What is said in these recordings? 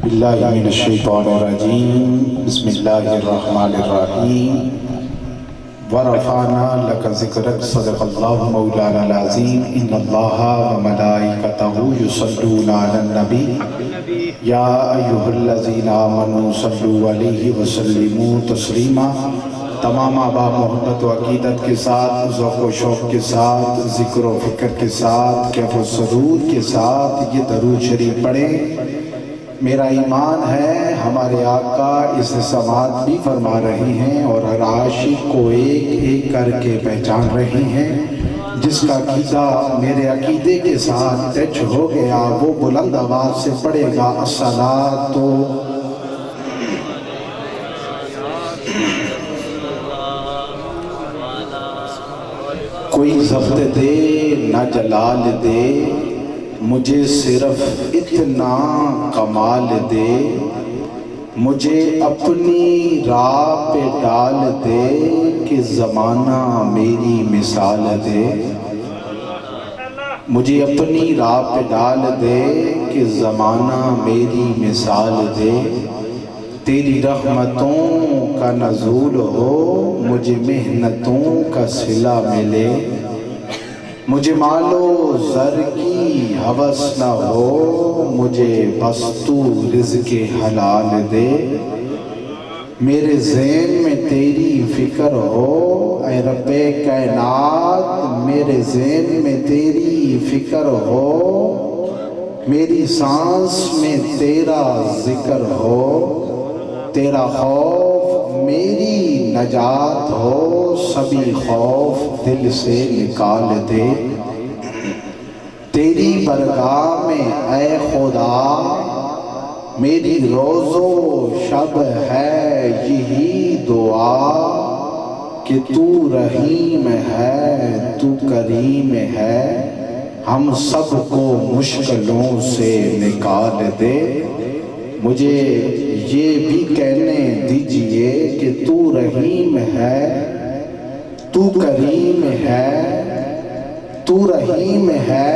باللہ من الشیطان الرجیم بسم اللہ الرحمن الرحیم ورفعنا لک ذکرک صدق اللہ مولانا العظیم ان اللہ وملائکتہ یصلون علی النبی یا ایہا الذین آمنوا صلوا علیہ وسلموا تسلیما۔ تمام آبا محبت و عقیدت کے ساتھ، ذوق و شوق کے ساتھ، ذکر و فکر کے ساتھ، کیف و سرور کے ساتھ یہ درود شریف پڑھیں۔ میرا ایمان ہے ہمارے آقا اس سماعت بھی فرما رہے ہیں اور ہر عاشق کو ایک ایک کر کے پہچان رہے ہیں۔ جس کا عقیدہ میرے عقیدے کے ساتھ ٹچ ہو گیا وہ بلند آواز سے پڑھے گا الصلاۃ۔ کوئی ضبط دے نہ جلال دے، مجھے صرف اتنا کمال دے، مجھے اپنی راہ پہ ڈال دے کہ زمانہ میری مثال دے، مجھے اپنی راہ پہ ڈال دے کہ زمانہ میری مثال دے۔ تیری رحمتوں کا نزول ہو، مجھے محنتوں کا صلہ ملے، مجھے مال و زر کی ہوس نہ ہو، مجھے بس تو رزق حلال دے۔ میرے ذہن میں تیری فکر ہو اے رب کائنات، میرے ذہن میں تیری فکر ہو، میری سانس میں تیرا ذکر ہو، تیرا خوف میری نجات ہو، سبھی خوف دل سے نکال دے۔ تیری برگاہ میں اے خدا میری روز و شب ہے یہی دعا کہ تو رحیم ہے تو کریم ہے، ہم سب کو مشکلوں سے نکال دے۔ مجھے یہ بھی کہنے دیجئے کہ تو رحیم ہے تو کریم ہے، تو رحیم ہے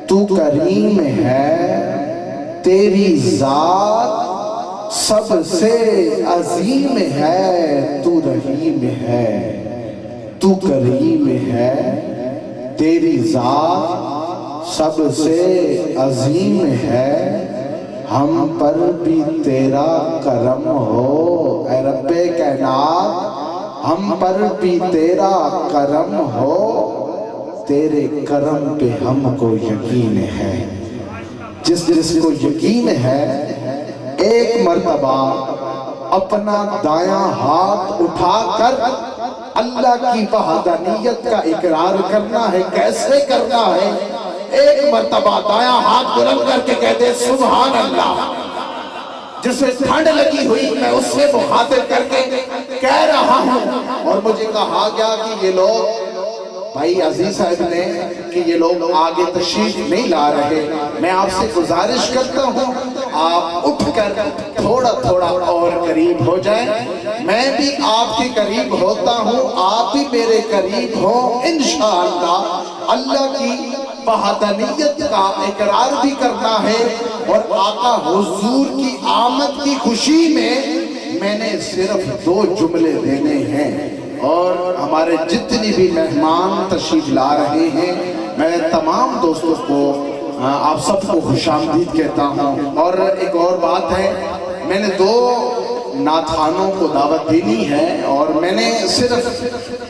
تو کریم ہے، تیری ذات سب سے عظیم ہے، تو رحیم ہے تو کریم ہے، تیری ذات سب سے عظیم ہے، ہم پر بھی تیرا کرم ہو اے رب کائنات، ہم پر بھی تیرا کرم ہو، تیرے کرم پہ ہم کو یقین ہے۔ جس کو یقین ہے ایک مرتبہ اپنا دایاں ہاتھ اٹھا کر اللہ کی وحدانیت کا اقرار کرنا ہے۔ کیسے کرنا ہے؟ ایک مرتبہ دایاں ہاتھ بلند کر کے کہتے سبحان اللہ۔ جسے ٹھنڈ لگی ہوئی میں اس سے مخاطب کر کے کہہ رہا ہوں، اور مجھے کہا گیا کہ یہ لوگ بھائی عزیز صاحب نے کہ یہ لوگ آگے تشریف نہیں لا رہے، میں آپ سے گزارش کرتا ہوں آپ اٹھ کر تھوڑا تھوڑا اور قریب ہو جائیں، میں بھی آپ کے قریب ہوتا ہوں، آپ بھی میرے قریب ہوں، انشاءاللہ اللہ کی وحدانیت کا اقرار بھی کرنا ہے، اور آقا حضور کی آمد کی خوشی میں نے صرف 2 جملے دینے ہیں، اور ہمارے جتنی بھی مہمان تشریف لا رہے ہیں میں تمام دوستوں کو آپ سب کو خوش آمدید کہتا ہوں۔ اور ایک اور بات ہے، میں نے 2 نعتخوانوں کو دعوت دینی ہے، اور میں نے صرف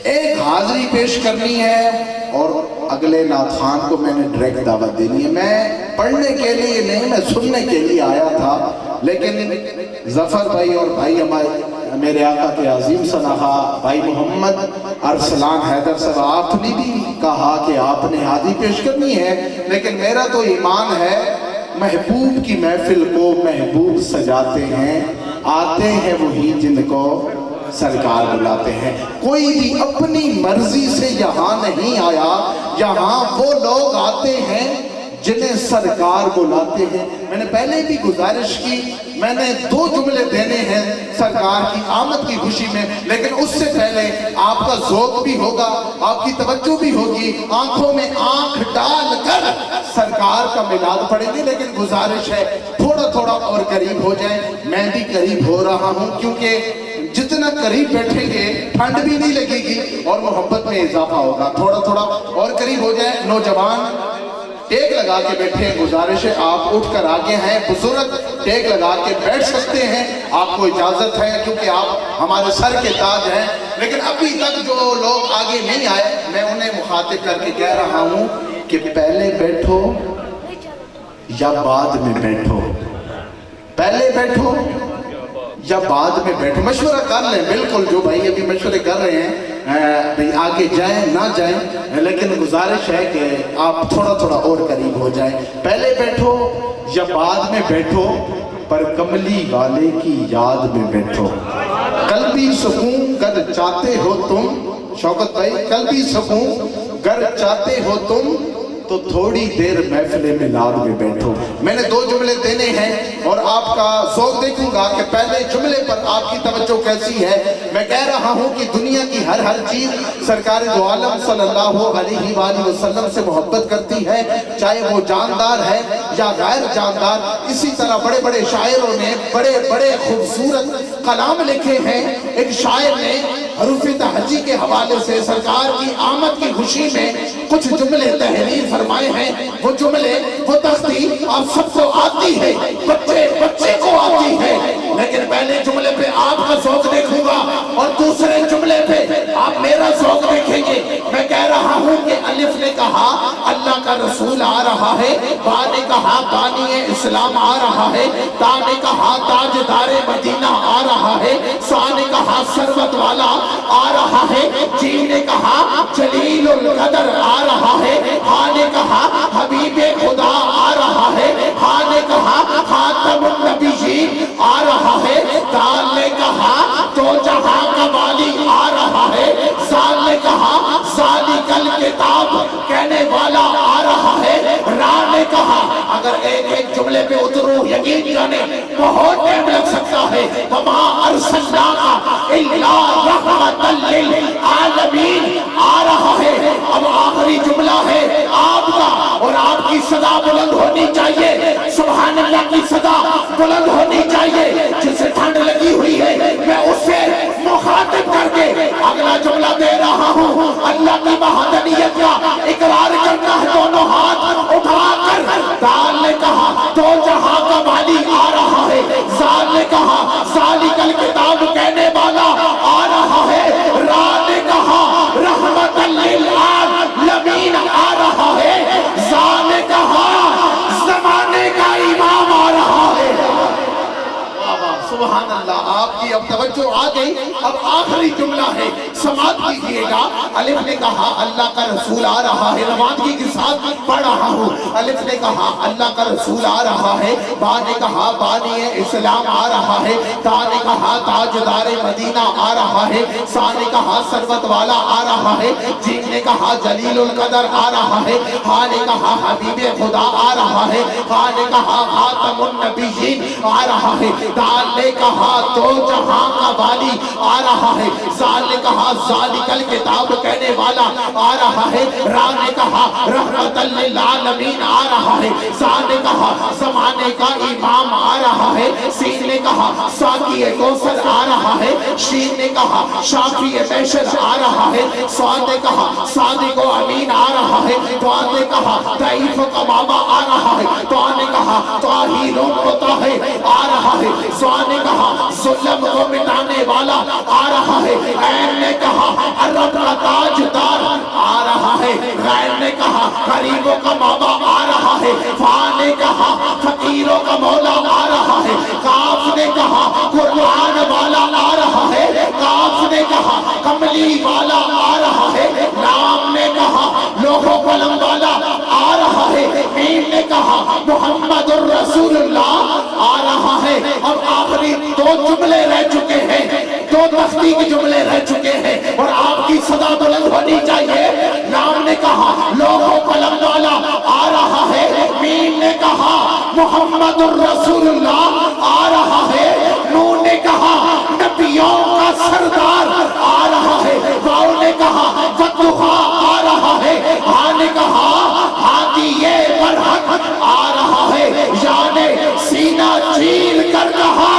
ایک حاضری پیش کرنی ہے، اور اگلے نعتخوان کو میں نے ڈائریکٹ دعوت دینی ہے۔ میں پڑھنے کے لیے نہیں، میں سننے کے لیے آیا تھا، لیکن ظفر بھائی اور بھائی ہمارے میرے آقا کے عظیم صنہا بھائی محمد ارسلان حیدر صاحب، آپ نے بھی کہا کہ آپ نے حاضری پیش کرنی ہے، لیکن میرا تو ایمان ہے محبوب کی محفل کو محبوب سجاتے ہیں، آتے ہیں وہی جن کو سرکار بلاتے ہیں۔ کوئی بھی اپنی مرضی سے یہاں نہیں آیا، یہاں وہ لوگ آتے ہیں جنہیں سرکار بلاتے ہیں۔ میں نے پہلے بھی گزارش کی، میں نے 2 جملے دینے ہیں سرکار کی آمد کی خوشی میں، لیکن اس سے پہلے آپ کا ذوق بھی ہوگا، آپ کی توجہ بھی ہوگی، آنکھوں میں آنکھ ڈال کر سرکار کا میلاد پڑھیں گے، لیکن گزارش ہے تھوڑا تھوڑا اور قریب ہو جائیں. میں بھی قریب ہو رہا ہوں کیونکہ جتنا قریب بیٹھیں گے ٹھنڈ بھی نہیں لگے گی اور محبت میں اضافہ ہوگا. تھوڑا تھوڑا اور قریب ہو جائیں. نوجوان ٹیک لگا کے بیٹھے ہیں. گزارش ہے آپ اٹھ کر آگے ہیں. بزرگ ٹیک لگا کے بیٹھ سکتے ہیں, آپ کو اجازت ہے کیونکہ آپ ہمارے سر کے تاج ہیں. لیکن ابھی تک جو لوگ آگے نہیں آئے میں انہیں مخاطب کر کے کہہ رہا ہوں کہ پہلے بیٹھو یا بعد میں بیٹھو, پہلے بیٹھو یا بعد میں بیٹھو. مشورہ کر لیں. بالکل جو بھائی ابھی مشورے کر رہے ہیں بھئی آگے جائیں نہ جائیں, لیکن گزارش ہے کہ آپ تھوڑا تھوڑا اور قریب ہو جائیں. پہلے بیٹھو یا بعد میں بیٹھو, پر کملی والے کی یاد میں بیٹھو. قلبی سکون گر چاہتے ہو تم, شوکت بھائی, قلبی سکون گر چاہتے ہو تم تو تھوڑی دیر محفل میلاد میں بیٹھو. میں نے 2 جملے دینے ہیں اور آپ کا ذوق دیکھوں گا کہ پہلے جملے پر آپ کی توجہ کیسی ہے. میں کہہ رہا ہوں کہ دنیا کی ہر چیز سرکار دو عالم صلی اللہ علیہ وآلہ وسلم سے محبت کرتی ہے, چاہے وہ جاندار ہے یا غیر جاندار. اسی طرح بڑے بڑے شاعروں نے بڑے بڑے خوبصورت کلام لکھے ہیں. ایک شاعر نے حروف تہجی کے حوالے سے سرکار کی آمد کی خوشی میں کچھ جملے تحریر فرمائے ہیں. وہ جملے وہ تختی آپ سب کو آتی ہے, بچے کو آتی ہے, لیکن پہلے جملے پہ آپ کا ذوق دیکھوں گا اور دوسرے جملے پہ آپ میرا ذوق دیکھیں گے. میں کہہ رہا ہوں کہ الف نے کہا اللہ کا رسول آ رہا ہے, با نے کہا بانی اسلام آ رہا ہے, تا نے کہا تاجدار مدینہ آ رہا ہے, سا نے کہا ثروت والا آ رہا ہے, جیم نے کہا جلیل القدر آ رہا ہے, ہاں نے کہا حبیب خدا آ رہا ہے, ہاں نے کہا خاتم النبیین آ رہا ہے, دال نے کہا تو جہاں کا والی آ رہا ہے, سال نے کہا ذالک الکتاب کہنے والا آ رہا ہے, را نے کہا اگر ایک جملے پہ اترو یقین جانے بہت ٹائم لگ سکتا ہے, وما ارسلناک الا رحمۃ للعالمین آ رہا ہے. اب آخری جملہ ہے آپ کا اور آپ کی صدا بلند ہونی چاہیے, سبحان اللہ کی صدا بلند ہونی چاہیے. جسے ٹھنڈ لگی ہوئی ہے میں اسے مخاطب کر کے اگلا جملہ دے رہا ہوں. اللہ کی وحدانیت کا اقرار کرنا ہے دونوں ہاتھ اٹھا کر. دال نے کہا تو جہاں کا والی آ رہا ہے, زال نے کہا ذالک الکتاب کہنے والا آ رہا ہے, را نے کہا رحمت للعالمین آ رہا ہے, زا نے کہا زمانے کا امام آ رہا ہے. سبحان اللہ. آپ کی اب توجہ آ گئی. اب آخری جملہ ہے, سماعت کیجئے گا. الف نے کہا اللہ کا رسول آ رہا ہے, روانگی کے ساتھ پڑھ رہا ہوں. الف نے کہا اللہ کا رسول آ رہا ہے, با نے کہا بانی اسلام آ رہا ہے, تا نے کہا تاجدار مدینہ آ رہا ہے, سا نے کہا ثروت والا آ رہا ہے, جیم نے کہا جلیل القدر آ رہا ہے, ہاں نے کہا حبیب خدا آ رہا ہے, ہاں نے کہا خاتم النبیین آ رہا ہے, دال نے کہا تو جہاں کا والی آ رہا ہے, زال نے کہا ذالک الکتاب کہنے والا آ رہا ہے, را نے کہا رحمت للعالمین آ رہا ہے, سا نے کہا زمانے کا امام آ رہا ہے, سین نے کہا ساقی کوثر آ رہا ہے, شین نے کہا شافی محشر آ رہا ہے, سواد نے کہا صادق و امین آ رہا ہے, تواد نے کہا ضعیف و کمامہ آ رہا ہے, تو نے کہا طاہر و مطہر آ رہا ہے, سواد نے کہا ظلم کو مٹانے والا آ رہا ہے, عین نے کہا عرب کا تاجدار آ رہا ہے, غین نے کہا غریبوں کا بابا آ رہا ہے, فا نے کہا فقیروں کا مولا آ رہا ہے, کاف نے کہا قرآن والا آ رہا ہے, کاف نے کہا کملی والا آ رہا ہے, لام نے کہا لوح و قلم والا آ رہا ہے, میم نے کہا محمد الرسول اللہ آ رہا ہے. اب آخری 2 جملے رہ چکے ہیں, 2 تختی کے جملے رہ چکے ہیں اور آپ کی صدا بلند ہونی چاہیے. نام نے کہا لوح و قلم والا آ رہا ہے, میم نے کہا محمد الرسول اللہ آ رہا ہے, نون نے کہا نبیوں کا سردار آ رہا ہے, واؤ نے کہا فتوحا آ رہا ہے, ہاں نے کہا ہادی برحق آ رہا ہے, یا نے سینہ کر کہا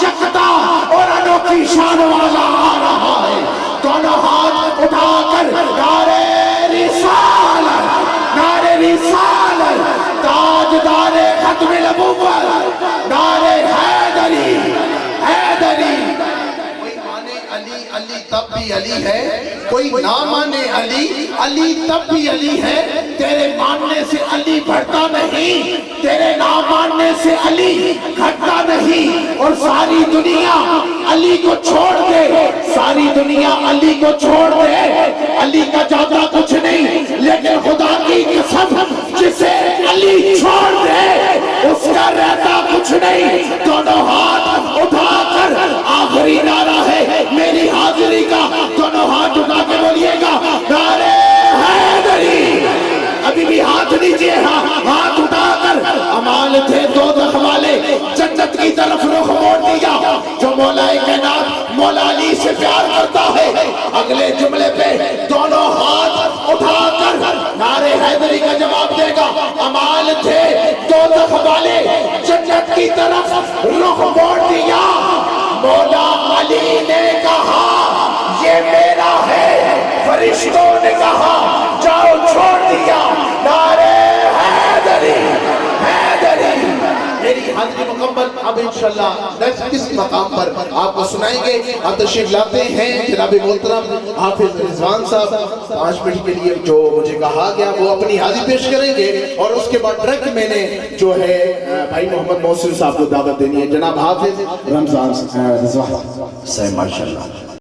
یکتا اور انوکھی شان والا آ رہا ہے. دونوں ہاتھ اٹھا کر نعرہ رسالت، نعرہ رسالت، تاجدار ختم نبوت، نعرہ حیدری، حیدری. کوئی مانے علی، علی تب بھی علی ہے. کوئی نہ مانے علی، علی تب بھی علی ہے. تیرے ماننے سے علی بڑھتا نہیں، تیرے نہ ماننے سے علی گھٹتا نہیں. اور ساری دنیا علی کو چھوڑ دے، ساری دنیا علی کو چھوڑ دے، علی کا جاتا کچھ نہیں. لیکن خدا کی قسم جسے علی چھوڑ دے اس کا رہتا کچھ نہیں. دونوں ہاتھ اٹھا کر آخری نعرہ ہے میری حاضری کا. دونوں ہاتھ اٹھا کے بولیے گا نعرہ حیدری. ابھی بھی ہاتھ نیچے، ہاتھ اٹھا کر. امال تھے دوزخ والے، جنت کی طرف رخ موڑ دیا. جو مولا کائنات مولا علی سے پیار کرتا ہے اگلے جملے پہ دونوں ہاتھ اٹھا کر نعرہ حیدری کا جواب دے گا. امال تھے دوزخ والے، جنت کی طرف رخ موڑ دیا. مولا علی نے کہا یہ میرا ہے، فرشتوں نے کہا جاؤ چھوڑ دیا. نعرہ حیدری، حیدری. میری حاضری مکمل. اب انشاءاللہ کس مقام پر آپ کو سنائیں گے. آپ تشریف لاتے ہیں جناب محترم حافظ رضوان صاحب. 5 منٹ کے لیے جو مجھے کہا گیا وہ اپنی حاضری پیش کریں گے، اور اس کے بعد ڈائریکٹ میں نے جو ہے بھائی محمد محسن صاحب کو دعوت دینی ہے. جناب حافظ رمضان رضوان صاحب. ماشاءاللہ.